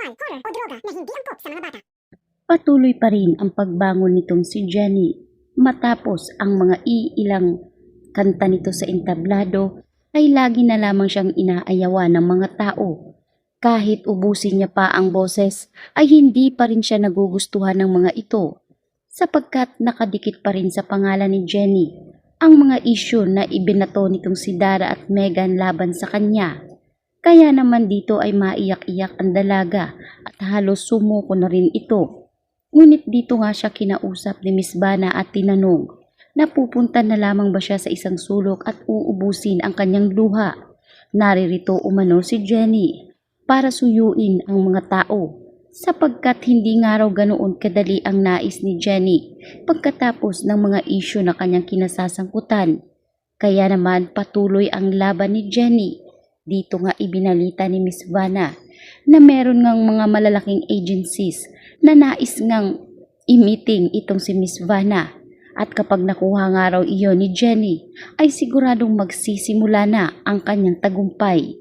sexual, horror o droga na hindi angkop sa mga bata. Patuloy pa rin ang pagbangon nitong si Jenny matapos ang mga iilang kanta nito sa entablado ay lagi na lamang siyang inaayawan ng mga tao. Kahit ubusin niya pa ang boses ay hindi pa rin siya nagugustuhan ng mga ito sapagkat nakadikit pa rin sa pangalan ni Jenny ang mga isyu na ibinato nitong si Dara at Megan laban sa kanya. Kaya naman dito ay maiyak-iyak ang dalaga at halos sumuko na rin ito. Ngunit dito nga siya kinausap ni Miss Vanna at tinanong na pupunta na lamang ba siya sa isang sulok at uubusin ang kanyang luha. Naririto umano si Jenny para suyuin ang mga tao sapagkat hindi nga raw ganoon kadali ang nais ni Jenny pagkatapos ng mga isyu na kanyang kinasasangkutan. Kaya naman patuloy ang laban ni Jenny. Dito nga ibinalita ni Miss Vanna na meron ngang mga malalaking agencies na nais ngang i-meeting itong si Miss Vanna at kapag nakuha nga raw iyon ni Jenny ay siguradong magsisimula na ang kanyang tagumpay.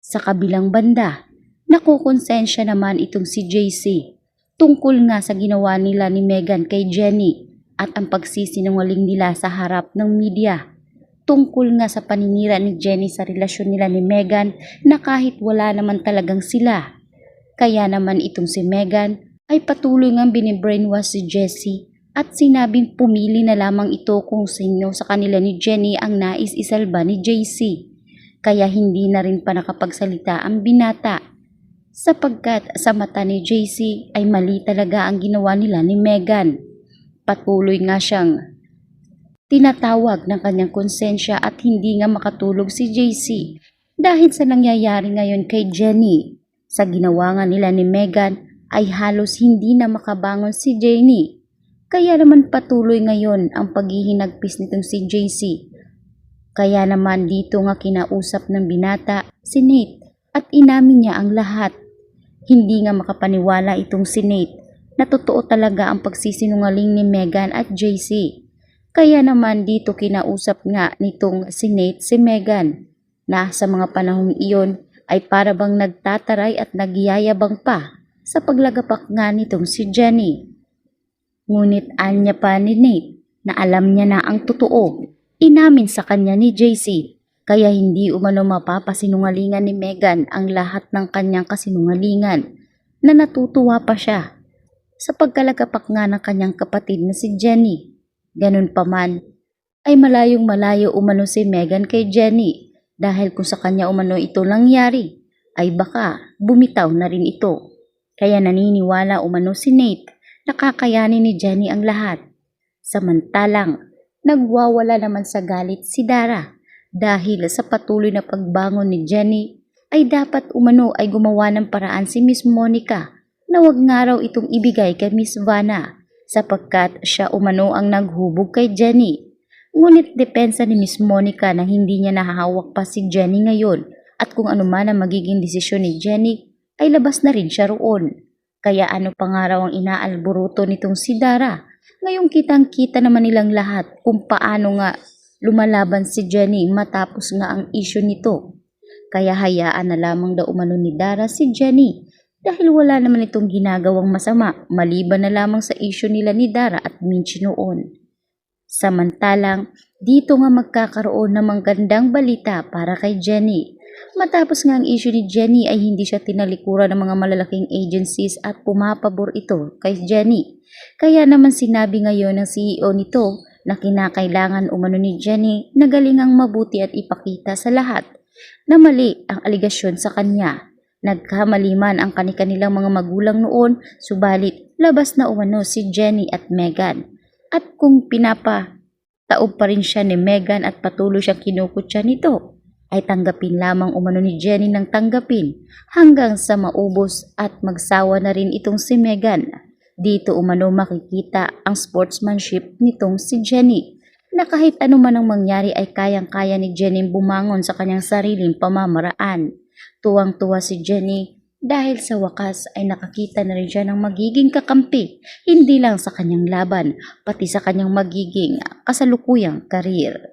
Sa kabilang banda, nakukonsensya naman itong si JC tungkol nga sa ginawa nila ni Megan kay Jenny at ang pagsisinungaling nila sa harap ng media. Tungkol nga sa paninira ni Jenny sa relasyon nila ni Megan na kahit wala naman talagang sila. Kaya naman itong si Megan ay patuloy ngang binibrainwash si Jessie at sinabing pumili na lamang ito kung sino sa kanila ni Jenny ang nais isalba ni JC. Kaya hindi na rin pa nakapagsalita ang binata sapagkat sa mata ni JC ay mali talaga ang ginawa nila ni Megan. Patuloy nga siyang tinatawag ng kanyang konsensya at hindi nga makatulog si JC dahil sa nangyayari ngayon kay Jenny. Sa ginawa nga nila ni Megan ay halos hindi na makabangon si Jenny. Kaya naman patuloy ngayon ang paghihinagpis nitong si JC. Kaya naman dito nga kinausap ng binata si Nate at inamin niya ang lahat. Hindi nga makapaniwala itong si Nate na totoo talaga ang pagsisinungaling ni Megan at JC. Kaya naman dito kinausap nga nitong si Nate si Megan na sa mga panahong iyon ay para bang nagtataray at nagyayabang pa sa paglagapak nga nitong si Jenny. Ngunit anya pa ni Nate na alam niya na ang totoo, inamin sa kanya ni JC kaya hindi umano mapapasinungalingan ni Megan ang lahat ng kanyang kasinungalingan na natutuwa pa siya sa pagkalagapak nga ng kanyang kapatid na si Jenny. Ganun pa man, ay malayong malayo umano si Megan kay Jenny dahil kung sa kanya umano ito nangyari, ay baka bumitaw na rin ito. Kaya naniniwala umano si Nate na kakayanin ni Jenny ang lahat. Samantalang, nagwawala naman sa galit si Dara dahil sa patuloy na pagbangon ni Jenny ay dapat umano ay gumawa ng paraan si Miss Monica na wag nga raw itong ibigay kay Miss Vanna sapagkat siya umano ang naghubog kay Jenny. Ngunit depensa ni Miss Monica na hindi niya nahahawak pa si Jenny ngayon at kung ano man ang magiging desisyon ni Jenny ay labas na rin siya roon. Kaya ano pa nga raw ang inaalburuto nitong si Dara. Ngayong kitang-kita naman nilang lahat kung paano nga lumalaban si Jenny matapos nga ang issue nito. Kaya hayaan na lamang daw umano ni Dara si Jenny dahil wala naman itong ginagawang masama maliban na lamang sa issue nila ni Dara at Minchi noon. Samantalang, dito nga magkakaroon ng magandang balita para kay Jenny. Matapos nga ang issue ni Jenny ay hindi siya tinalikuran ng mga malalaking agencies at pumapabor ito kay Jenny. Kaya naman sinabi ngayon ng CEO nito na kinakailangan umano ni Jenny na galingang mabuti at ipakita sa lahat na mali ang aligasyon sa kanya. Nagkamali man ang kanilang mga magulang noon, subalit labas na umano si Jenny at Megan. At kung pinapataob pa rin siya ni Megan at patuloy siyang kinukutya nito, ay tanggapin lamang umano ni Jenny ng tanggapin hanggang sa maubos at magsawa na rin itong si Megan. Dito umano makikita ang sportsmanship nitong si Jenny na kahit ano man ang mangyari ay kayang-kaya ni Jenny bumangon sa kanyang sariling pamamaraan. Tuwang-tuwa si Jenny dahil sa wakas ay nakakita na rin siya ng magiging kakampi, hindi lang sa kanyang laban, pati sa kanyang magiging kasalukuyang karir.